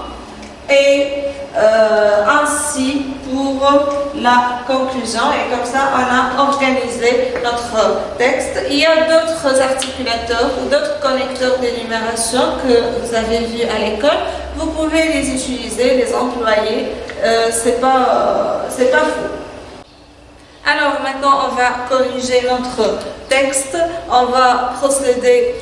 et ainsi pour la conclusion. Et comme ça, on a organisé notre texte. Il y a d'autres articulateurs ou d'autres connecteurs d'énumération que vous avez vus à l'école. Vous pouvez les utiliser, les employer. C'est pas faux. Alors maintenant, on va corriger notre texte. On va procéder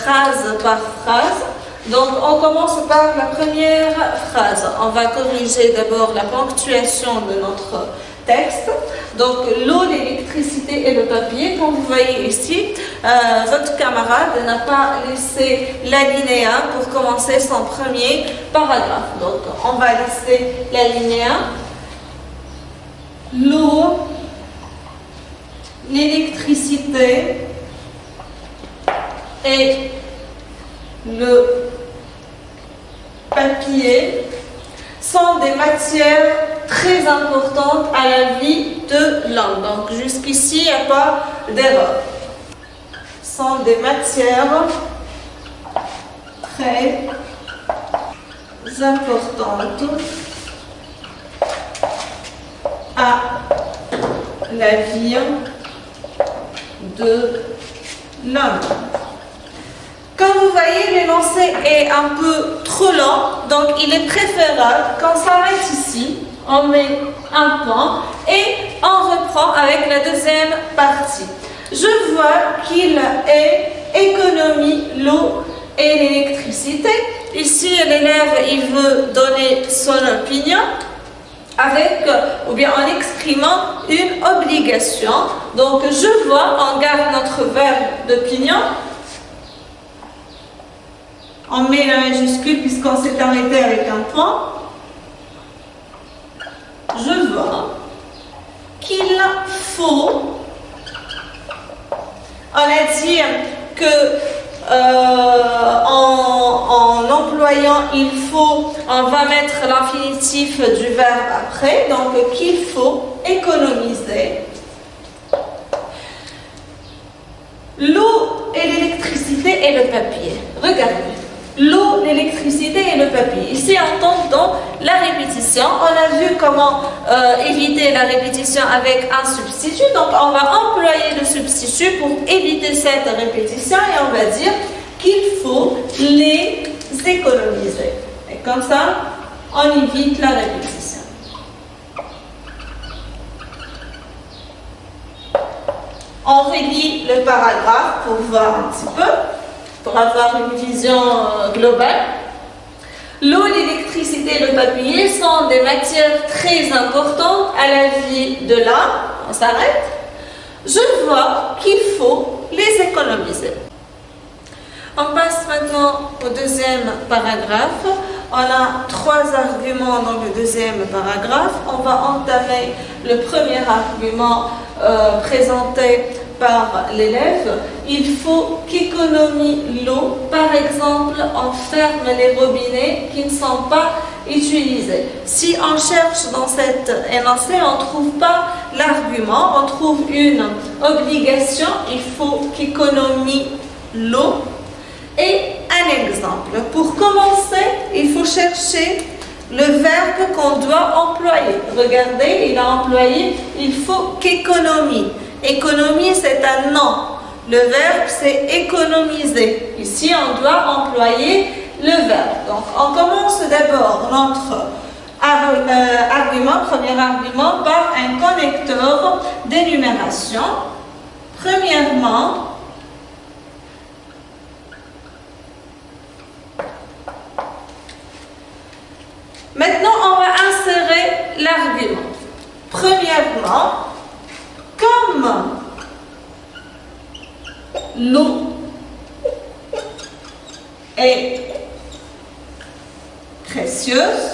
phrase par phrase. Donc, on commence par la première phrase. On va corriger d'abord la ponctuation de notre texte. Donc, l'eau, l'électricité et le papier. Comme vous voyez ici, votre camarade n'a pas laissé l'alinéa pour commencer son premier paragraphe. Donc, on va laisser l'alinéa. L'eau, l'électricité et le papier sont des matières très importantes à la vie de l'homme. Donc jusqu'ici, il n'y a pas d'erreur. Sont des matières très importantes à la vie de l'homme. Comme vous voyez, l'énoncé est un peu trop long, donc il est préférable qu'on s'arrête ici, on met un point et on reprend avec la deuxième partie. Je vois qu'il est économie, l'eau et l'électricité. Ici, l'élève, il veut donner son opinion avec, ou bien en exprimant une obligation. Donc, je vois, on garde notre verbe d'opinion. On met la majuscule puisqu'on s'est arrêté avec un point. Je vois qu'il faut, on a dit que en employant il faut, on va mettre l'infinitif du verbe après, donc qu'il faut économiser l'eau et l'électricité et le papier. Regardez. L'eau, l'électricité et le papier. Ici, on tombe dans la répétition. On a vu comment éviter la répétition avec un substitut. Donc, on va employer le substitut pour éviter cette répétition et on va dire qu'il faut les économiser. Et comme ça, on évite la répétition. On relit le paragraphe pour voir un petit peu, pour avoir une vision globale. L'eau, l'électricité et le papier sont des matières très importantes à la vie de l'homme. On s'arrête. Je vois qu'il faut les économiser. On passe maintenant au deuxième paragraphe. On a 3 arguments dans le deuxième paragraphe. On va entamer le premier argument présenté par l'élève. Il faut qu'économie l'eau. Par exemple, on ferme les robinets qui ne sont pas utilisés. Si on cherche dans cet énoncé, on ne trouve pas l'argument, on trouve une obligation. Il faut qu'économie l'eau. Et un exemple. Pour commencer, il faut chercher le verbe qu'on doit employer. Regardez, il a employé il faut qu'économie. Économie, c'est un nom. Le verbe, c'est économiser. Ici, on doit employer le verbe. Donc, on commence d'abord notre premier argument, par un connecteur d'énumération. Premièrement, maintenant, on va insérer l'argument. Premièrement, comme l'eau est précieuse,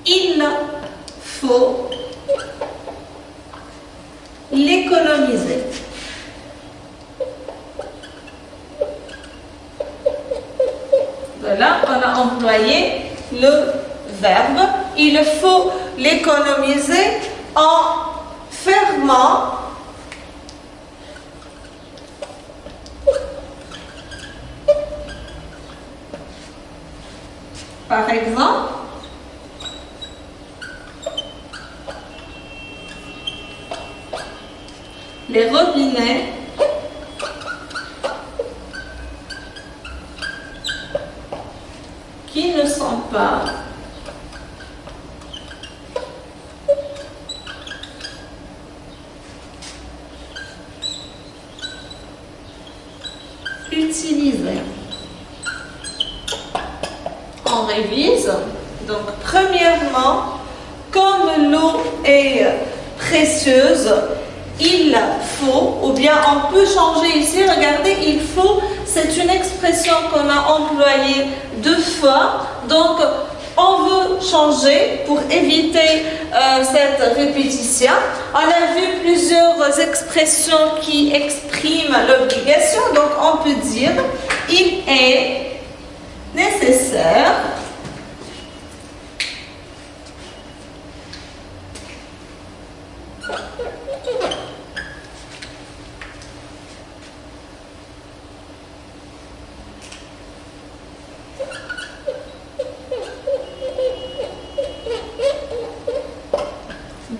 il faut l'économiser. employer le verbe. Il faut l'économiser en fermant par exemple les robinets qui ne sont pas utilisés. On révise. Donc, premièrement, comme l'eau est précieuse, il faut, ou bien on peut changer ici, regardez, il faut, c'est une expression qu'on a employée 2 fois, donc on veut changer pour éviter cette répétition. On a vu plusieurs expressions qui expriment l'obligation, donc on peut dire il est nécessaire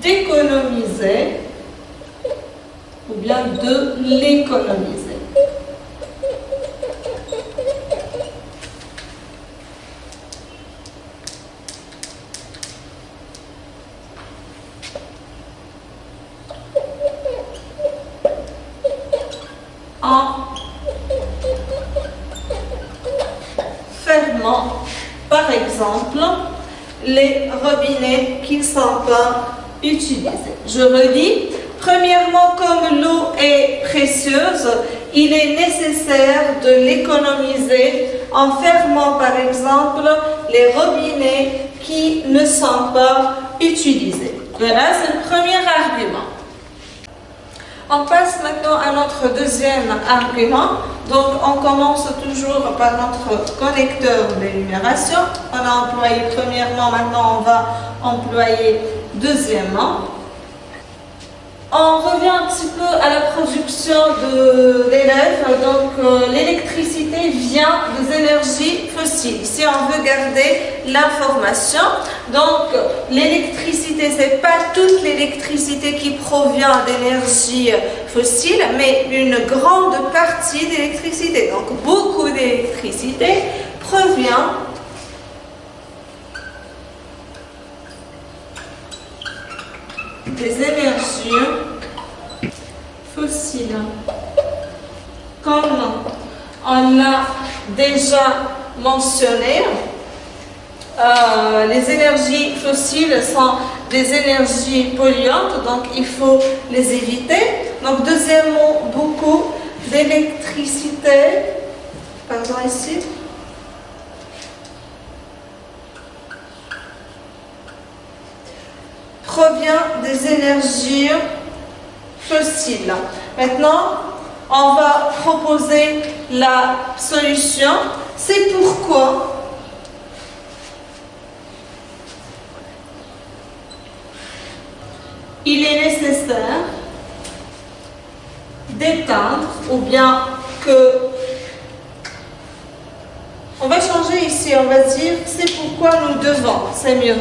d'économiser ou bien de l'économiser. En fermant, par exemple, les robinets qui ne sont pas utilisés. Je redis, premièrement, comme l'eau est précieuse, il est nécessaire de l'économiser en fermant, par exemple, les robinets qui ne sont pas utilisés. Voilà, c'est le premier argument. On passe maintenant à notre deuxième argument. Donc, on commence toujours par notre connecteur d'énumération. On a employé premièrement, maintenant on va employer deuxièmement. On revient un petit peu à la production de l'élève. Donc, l'électricité vient des énergies fossiles. Ici, on veut garder l'information. Donc, l'électricité, ce n'est pas toute l'électricité qui provient d'énergie fossile, mais une grande partie d'électricité. Donc, beaucoup d'électricité provient des énergies fossiles. Comme on l'a déjà mentionné, les énergies fossiles sont des énergies polluantes, donc il faut les éviter. Donc, deuxièmement, beaucoup d'électricité, pardon ici, provient des énergies fossiles. Maintenant, on va proposer la solution. C'est pourquoi il est nécessaire d'éteindre, ou bien que... On va changer ici, on va dire c'est pourquoi nous devons, c'est mieux.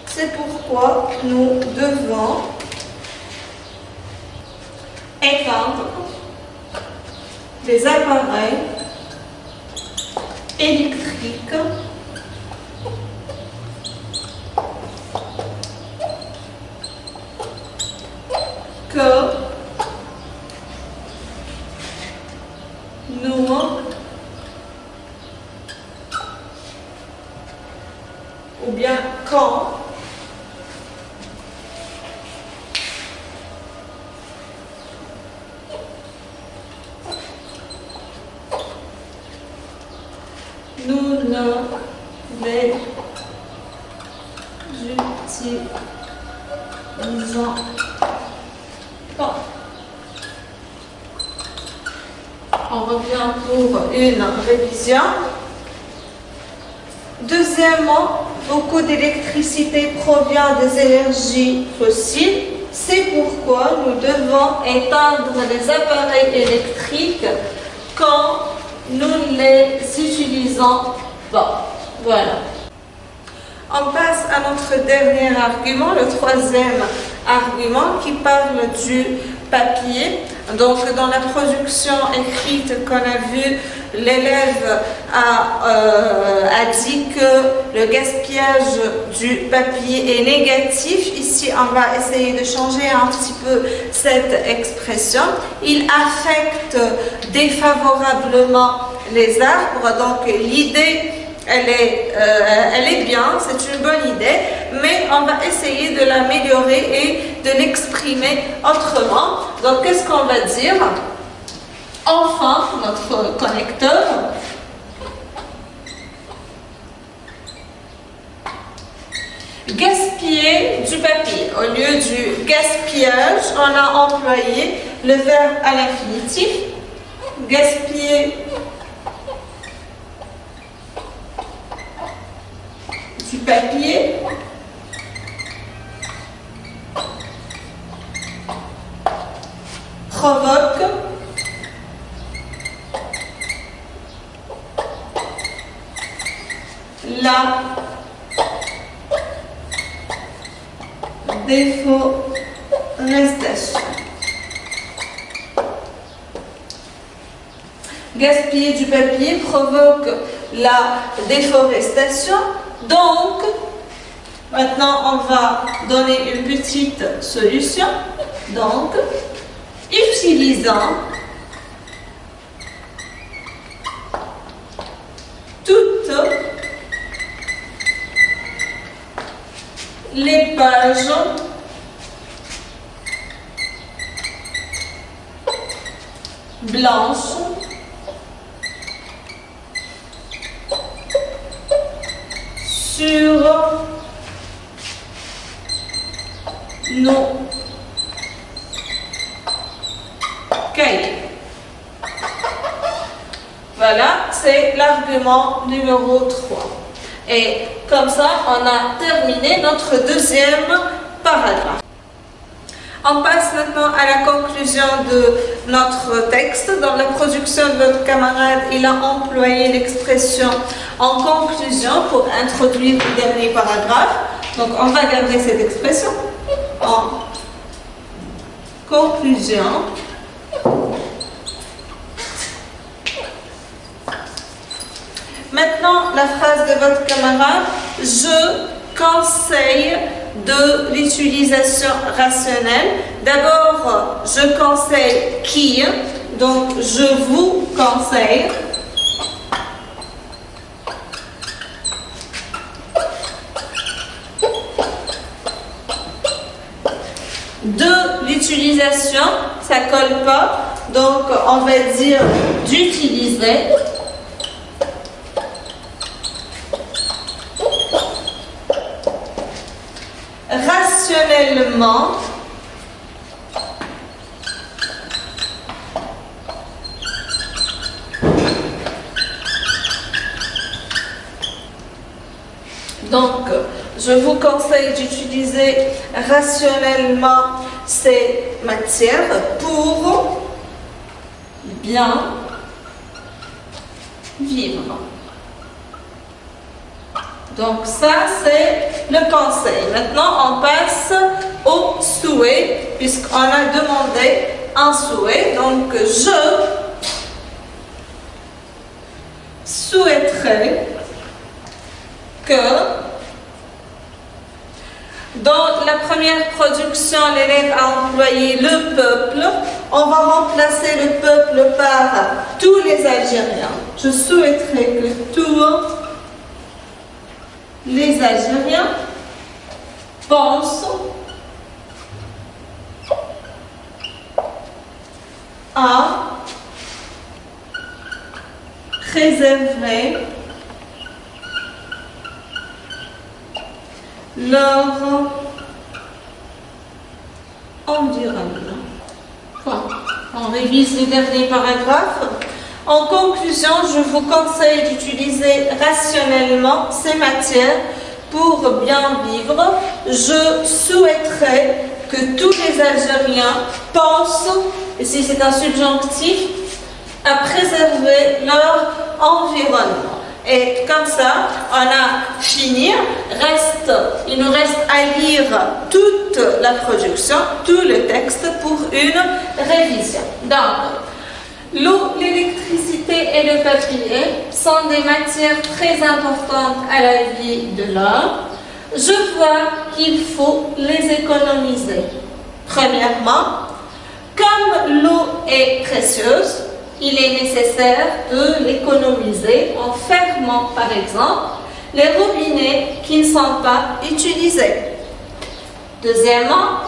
C'est pourquoi nous devons éteindre les appareils électriques que nous ou bien quand nous ne les utilisons pas. On revient pour une révision. Deuxièmement, beaucoup d'électricité provient des énergies fossiles. C'est pourquoi nous devons éteindre les appareils électriques quand nous ne les utilisons pas. Voilà. On passe à notre dernier argument, le troisième argument qui parle du papier. Donc dans la production écrite qu'on a vue, l'élève a dit que le gaspillage du papier est négatif. Ici, on va essayer de changer un petit peu cette expression. Il affecte défavorablement les arbres. Donc l'idée, elle est bien, c'est une bonne idée, mais on va essayer de l'améliorer et de l'exprimer autrement. Donc, qu'est-ce qu'on va dire? Enfin, notre connecteur gaspiller du papier. Au lieu du gaspillage, on a employé le verbe à l'infinitif. Gaspiller du papier provoque la déforestation. Gaspiller du papier provoque la déforestation. Donc, maintenant, on va donner une petite solution. Donc, utilisant toutes les pages blanches sur nos cahiers. Voilà, c'est l'argument numéro 3. Et comme ça, on a terminé notre deuxième paragraphe. On passe maintenant à la conclusion de notre texte. Dans la production de votre camarade, il a employé l'expression en conclusion pour introduire le dernier paragraphe. Donc, on va garder cette expression en conclusion. Maintenant, la phrase de votre camarade, je conseille de l'utilisation rationnelle. D'abord, je conseille qui, donc je vous conseille. De l'utilisation, ça colle pas, donc on va dire d'utiliser. Rationnellement, donc je vous conseille d'utiliser rationnellement ces matières pour bien vivre. Donc ça, c'est le conseil. Maintenant, on passe au souhait, puisqu'on a demandé un souhait. Donc, je souhaiterais que dans la première production, l'élève a employé le peuple. On va remplacer le peuple par tous les Algériens. Je souhaiterais que tous les Algériens pensent à préserver leur environnement. Bon, on révise le dernier paragraphe. En conclusion, je vous conseille d'utiliser rationnellement ces matières pour bien vivre. Je souhaiterais que tous les Algériens pensent, et si c'est un subjonctif, à préserver leur environnement. Et comme ça, on a fini. Il nous reste à lire toute la production, tout le texte pour une révision. Donc, l'eau, l'électricité et le papier sont des matières très importantes à la vie de l'homme. Je vois qu'il faut les économiser. Premièrement, comme l'eau est précieuse, il est nécessaire de l'économiser en fermant, par exemple, les robinets qui ne sont pas utilisés. Deuxièmement,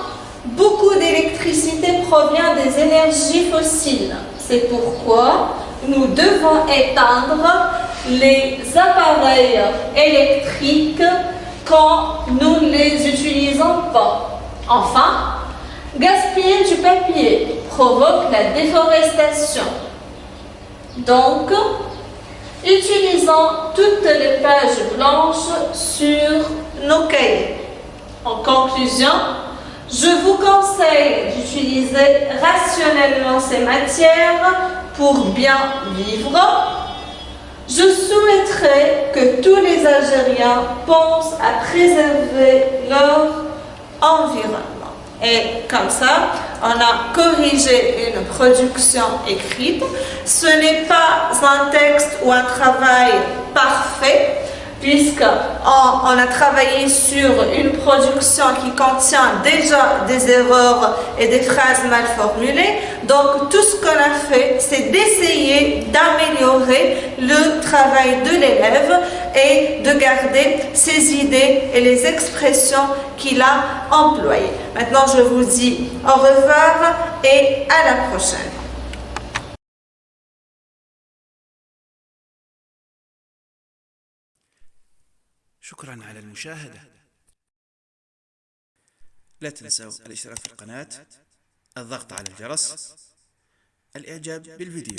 beaucoup d'électricité provient des énergies fossiles. C'est pourquoi nous devons éteindre les appareils électriques quand nous ne les utilisons pas. Enfin, gaspiller du papier provoque la déforestation. Donc, utilisons toutes les pages blanches sur nos cahiers. En conclusion, je vous conseille d'utiliser rationnellement ces matières pour bien vivre. Je souhaiterais que tous les Algériens pensent à préserver leur environnement. Et comme ça, on a corrigé une production écrite. Ce n'est pas un texte ou un travail parfait, puisqu'on a travaillé sur une production qui contient déjà des erreurs et des phrases mal formulées. Donc tout ce qu'on a fait, c'est d'essayer d'améliorer le travail de l'élève et de garder ses idées et les expressions qu'il a employées. Maintenant, je vous dis au revoir et à la prochaine. شكرا على المشاهدة. لا تنسوا الاشتراك في القناة، الضغط على الجرس، الإعجاب بالفيديو.